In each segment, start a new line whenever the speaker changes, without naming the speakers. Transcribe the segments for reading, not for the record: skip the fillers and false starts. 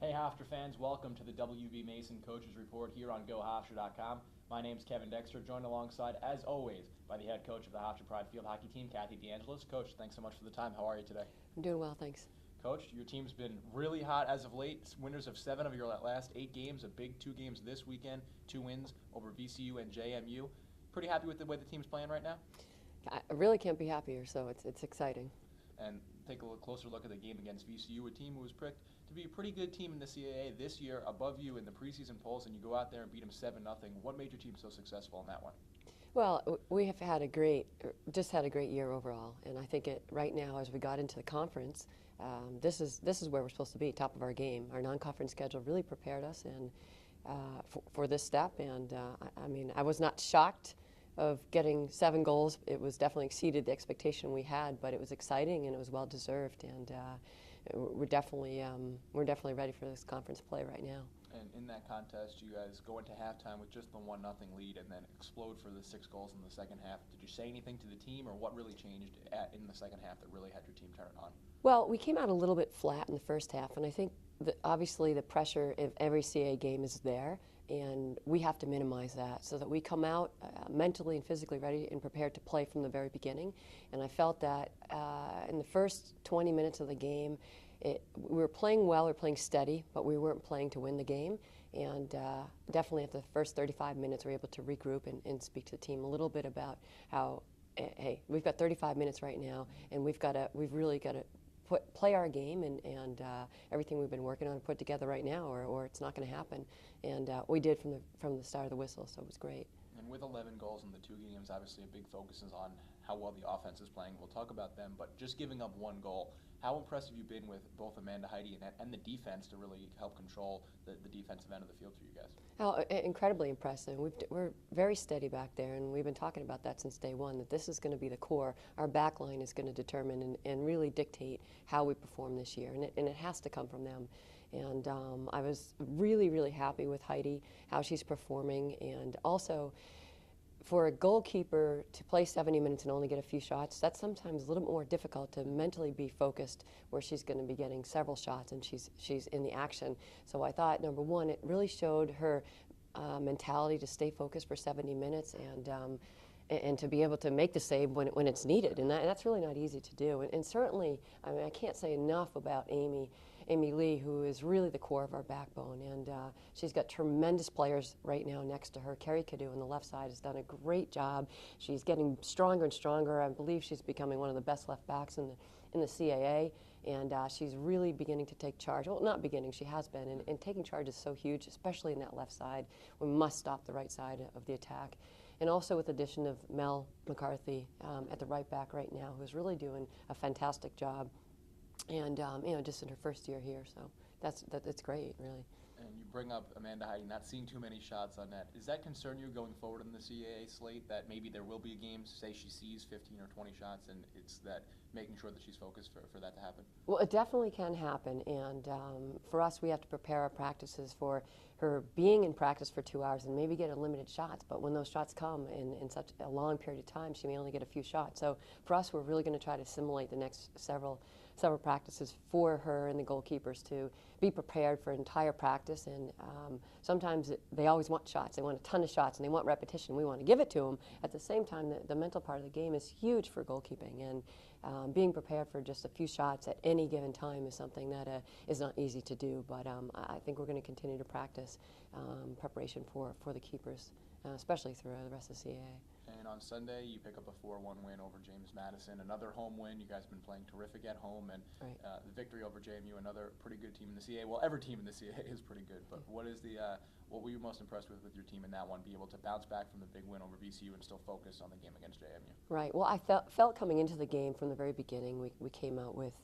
Hey Hofstra fans, welcome to the W.B. Mason Coaches Report here on GoHofstra.com. My name's Kevin Dexter, joined alongside, as always, by the head coach of the Hofstra Pride Field Hockey Team, Kathy Angelis. Coach, thanks so much for the time. How are you today?
I'm doing well, thanks.
Coach, your team's been really hot as of late. Winners of 7 of your last 8 games, a big 2 games this weekend, 2 wins over VCU and JMU. Pretty happy with the way the team's playing right now?
I really can't be happier, so it's exciting.
And take a closer look at the game against VCU, a team who was picked to be a pretty good team in the CAA this year, above you in the preseason polls, and you go out there and beat them 7-0. What made your team so successful in that one?
Well, we have had just had a great year overall, and I think right now, as we got into the conference, this is where we're supposed to be, top of our game. Our non-conference schedule really prepared us and for this step, and I mean, I was not shocked of getting 7 goals. It was definitely exceeded the expectation we had, but it was exciting and it was well deserved, and we're definitely ready for this conference play right now.
And in that contest, you guys go into halftime with just the 1-0 lead and then explode for the 6 goals in the second half. Did you say anything to the team, or what really changed in the second half that really had your team turn it on?
Well, we came out a little bit flat in the first half, and I think that obviously the pressure of every CAA game is there, and we have to minimize that so that we come out mentally and physically ready and prepared to play from the very beginning. And I felt that in the first 20 minutes of the game, we were playing well, we were playing steady, but we weren't playing to win the game. And definitely at the first 35 minutes, we were able to regroup and speak to the team a little bit about how, hey, we've got 35 minutes right now, and we've really got to play our game and everything we've been working on put together right now, or it's not going to happen. And we did from the start of the whistle, so it was great.
And with 11 goals in the 2 games, obviously a big focus is on how well the offense is playing. We'll talk about them, but just giving up 1 goal, how impressive you've been with both Amanda Heidi and the defense to really help control the defensive end of the field for you guys?
Oh, incredibly impressive. We're very steady back there, and we've been talking about that since day one, that this is going to be the core. Our back line is going to determine and really dictate how we perform this year, and it has to come from them. And I was really, really happy with Heidi, how she's performing, and also for a goalkeeper to play 70 minutes and only get a few shots, that's sometimes a little more difficult to mentally be focused where she's going to be getting several shots and she's in the action. So I thought, number one, it really showed her mentality to stay focused for 70 minutes and to be able to make the save when it's needed. And that's really not easy to do. And certainly, I mean, I can't say enough about Amy Lee, who is really the core of our backbone, and she's got tremendous players right now next to her. Carrie Cadu on the left side has done a great job. She's getting stronger and stronger. I believe she's becoming one of the best left backs in the CAA, and she's really beginning to take charge. Well, not beginning, she has been, and taking charge is so huge, especially in that left side. We must stop the right side of the attack. And also with the addition of Mel McCarthy at the right back right now, who's really doing a fantastic job. And you know, just in her first year here, so that's great, really.
And you bring up Amanda Heidi not seeing too many shots on net. Does that concern you going forward in the CAA slate, that maybe there will be a game, say she sees 15 or 20 shots, and it's that making sure that she's focused for that to happen?
Well, it definitely can happen, and for us, we have to prepare our practices for her being in practice for 2 hours and maybe get unlimited shots, but when those shots come in such a long period of time, she may only get a few shots. So for us, we're really going to try to simulate the next several practices for her and the goalkeepers to be prepared for entire practice. And sometimes they always want shots. They want a ton of shots and they want repetition. We want to give it to them. At the same time, the mental part of the game is huge for goalkeeping, and being prepared for just a few shots at any given time is something that is not easy to do. But I think we're going to continue to practice preparation for the keepers, especially through the rest of the CAA.
And on Sunday, you pick up a 4-1 win over James Madison, another home win. You guys have been playing terrific at home, and
right.
The victory over JMU, another pretty good team in the CAA. Well, every team in the CAA is pretty good, but what were you most impressed with your team in that one? Be able to bounce back from the big win over VCU and still focus on the game against JMU.
Right. Well, I felt coming into the game from the very beginning, we came out with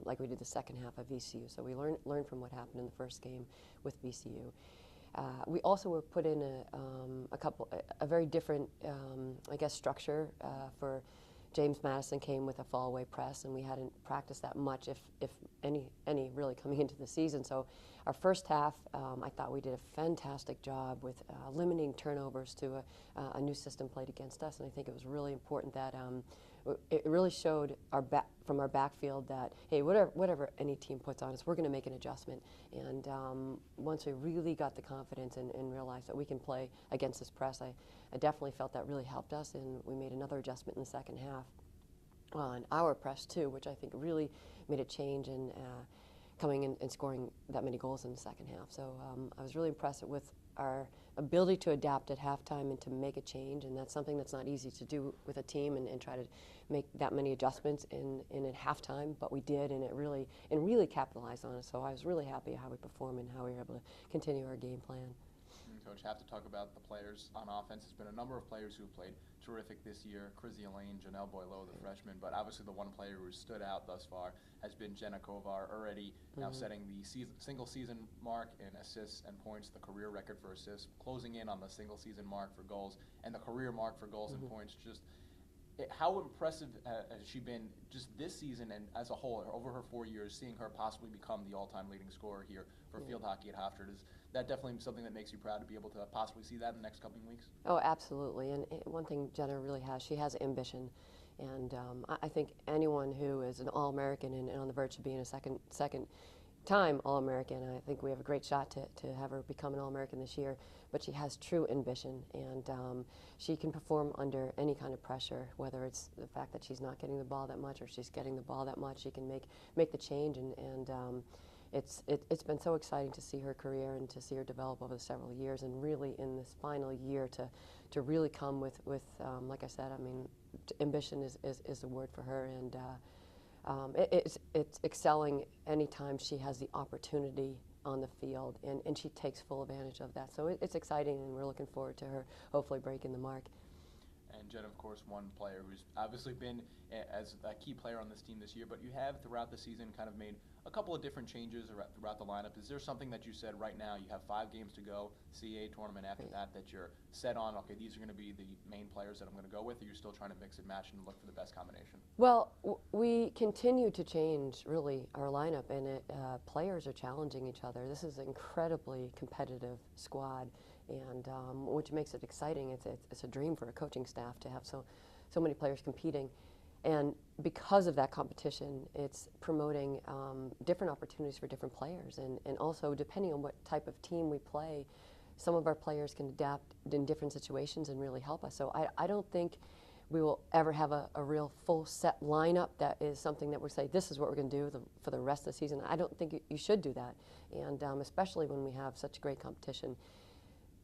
like we did the second half of VCU. So we learned from what happened in the first game with VCU. We also were put in a very different, I guess, structure for James Madison came with a fall-away press, and we hadn't practiced that much, if any really coming into the season. So our first half, I thought we did a fantastic job with limiting turnovers to a new system played against us, and I think it was really important that it really showed from our backfield that, hey, whatever any team puts on us, we're going to make an adjustment. And once we really got the confidence and realized that we can play against this press, I definitely felt that really helped us, and we made another adjustment in the second half on our press too, which I think really made a change in coming in and scoring that many goals in the second half. So I was really impressed with our ability to adapt at halftime and to make a change, and that's something that's not easy to do with a team and try to make that many adjustments in at halftime, but we did, and it really capitalized on it. So I was really happy how we performed and how we were able to continue our game plan.
Coach, have to talk about the players on offense. There's been a number of players who have played terrific this year. Chrissy Elaine, Janelle Boileau, the freshman, but obviously the one player who stood out thus far has been Jenna Kovar, already now setting the single season mark in assists and points, the career record for assists, closing in on the single season mark for goals, and the career mark for goals and points. Just how impressive has she been just this season and as a whole over her 4 years, seeing her possibly become the all-time leading scorer here for field hockey at Hofstra? Is that definitely something that makes you proud to be able to possibly see that in the next couple of weeks?
Oh, absolutely. And one thing Jenna really has, she has ambition. And I think anyone who is an All-American and on the verge of being a second time All-American, I think we have a great shot to have her become an All-American this year. But she has true ambition, and she can perform under any kind of pressure, whether it's the fact that she's not getting the ball that much or she's getting the ball that much. She can make the change, and it's been so exciting to see her career and to see her develop over the several years, and really in this final year to really come with like I said, I mean, ambition is the word for her, and it's excelling anytime she has the opportunity on the field, and she takes full advantage of that. So it's exciting, and we're looking forward to her hopefully breaking the mark.
And Jen, of course, one player who's obviously been as a key player on this team this year, but you have throughout the season kind of made a couple of different changes throughout the lineup. Is there something that you said right now, you have 5 games to go, CAA tournament after that you're set on, okay, these are going to be the main players that I'm going to go with, or you're still trying to mix and match and look for the best combination?
Well, we continue to change, really, our lineup, and players are challenging each other. This is an incredibly competitive squad, and which makes it exciting. It's a dream for a coaching staff to have so many players competing. And because of that competition, it's promoting different opportunities for different players. And also, depending on what type of team we play, some of our players can adapt in different situations and really help us. So I don't think we will ever have a real full set lineup that is something that we'll say, this is what we're going to do for the rest of the season. I don't think you should do that. And especially when we have such great competition.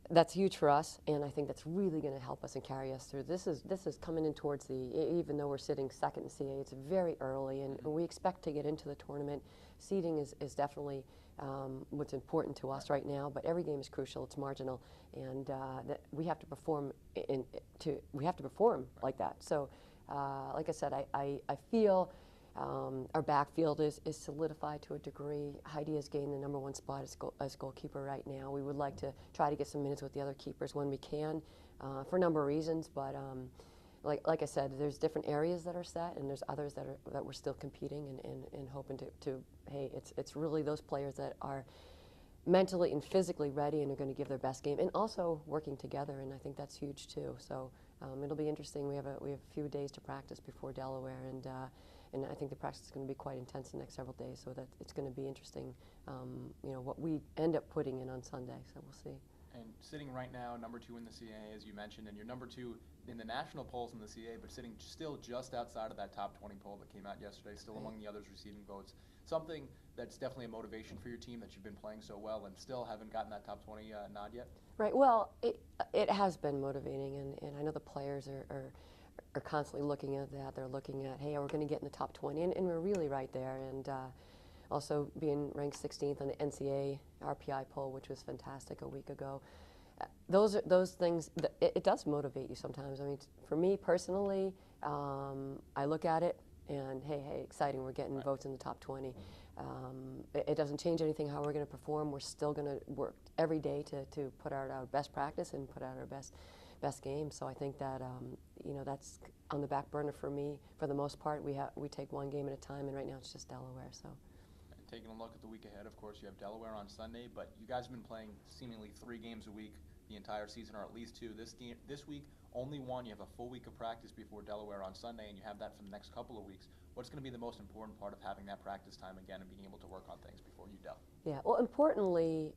That's huge for us, and I think that's really going to help us and carry us through. This is coming in towards even though we're sitting second in CAA, it's very early, and we expect to get into the tournament. Seeding is definitely what's important to us right now, but every game is crucial. It's marginal, and that we have to perform like that. So, like I said, I feel our backfield is solidified to a degree. Heidi has gained the #1 spot as goalkeeper right now. We would like to try to get some minutes with the other keepers when we can, for a number of reasons. But like I said, there's different areas that are set, and there's others that we're still competing and hoping to. Hey, it's really those players that are mentally and physically ready and are going to give their best game, and also working together. And I think that's huge too. So it'll be interesting. We have a few days to practice before Delaware, and I think the practice is going to be quite intense the next several days, so that it's going to be interesting, what we end up putting in on Sunday, so we'll see.
And sitting right now, #2 in the CAA, as you mentioned, and you're #2 in the national polls in the CAA, but sitting still just outside of that top 20 poll that came out yesterday, still among the others receiving votes. Something that's definitely a motivation for your team, that you've been playing so well and still haven't gotten that top 20 nod yet?
Right, well, it has been motivating, and I know the players are constantly looking at that. They're looking at, hey, we're going to get in the top 20, and we're really right there. And also being ranked 16th on the NCAA RPI poll, which was fantastic a week ago. Those things, it does motivate you sometimes. I mean, for me personally, I look at it and, hey, exciting, we're getting votes in the top 20. It doesn't change anything how we're going to perform. We're still going to work every day to put out our best practice and put out our best game. So I think that that's on the back burner for me for the most part. We take one game at a time, and right now it's just Delaware. So.
Taking a look at the week ahead, of course, you have Delaware on Sunday, but you guys have been playing seemingly 3 games a week the entire season, or at least 2. This week, only 1. You have a full week of practice before Delaware on Sunday, and you have that for the next couple of weeks. What's going to be the most important part of having that practice time again and being able to work on things before UDEL?
Yeah, well, importantly,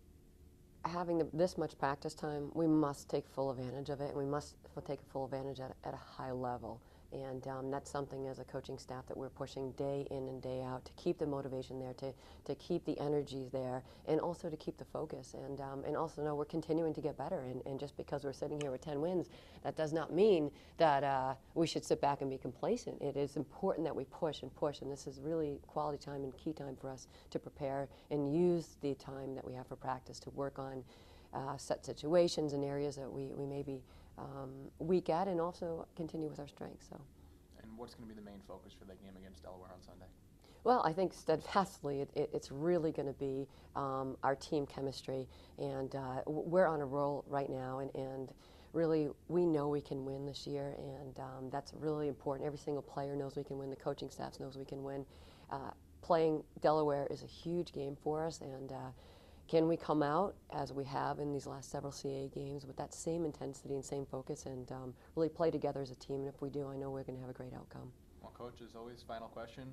having this much practice time, we must take full advantage of it, and we must take full advantage at a high level. And that's something as a coaching staff that we're pushing day in and day out to keep the motivation there, to keep the energy there, and also to keep the focus. And also know we're continuing to get better. And just because we're sitting here with 10 wins, that does not mean that we should sit back and be complacent. It is important that we push and push. And this is really quality time and key time for us to prepare and use the time that we have for practice to work on set situations and areas that we may be weak at, and also continue with our strengths. So.
And what's going to be the main focus for that game against Delaware on Sunday?
Well, I think steadfastly it's really going to be our team chemistry, and we're on a roll right now, and really we know we can win this year, and that's really important. Every single player knows we can win. The coaching staff knows we can win. Playing Delaware is a huge game for us, and can we come out, as we have in these last several CAA games, with that same intensity and same focus, and really play together as a team? And if we do, I know we're going to have a great outcome.
Well, Coach, as always, final question.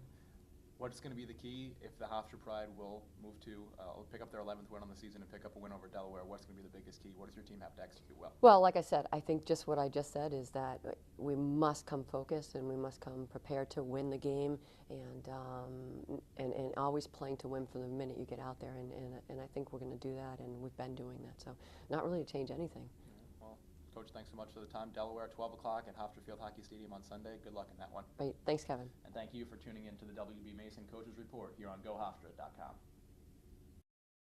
What's going to be the key if the Hofstra Pride will move to pick up their 11th win on the season and pick up a win over Delaware? What's going to be the biggest key? What does your team have to execute well?
Well, like I said, I think just what I just said is that we must come focused, and we must come prepared to win the game, and always playing to win from the minute you get out there. And I think we're going to do that, and we've been doing that. So not really to change anything.
Well, Coach, thanks so much for the time. Delaware, 12 o'clock at Hofstra Field Hockey Stadium on Sunday. Good luck in that one.
Right. Thanks, Kevin.
And thank you for tuning in to the W.B. Mason Coaches Report here on GoHofstra.com.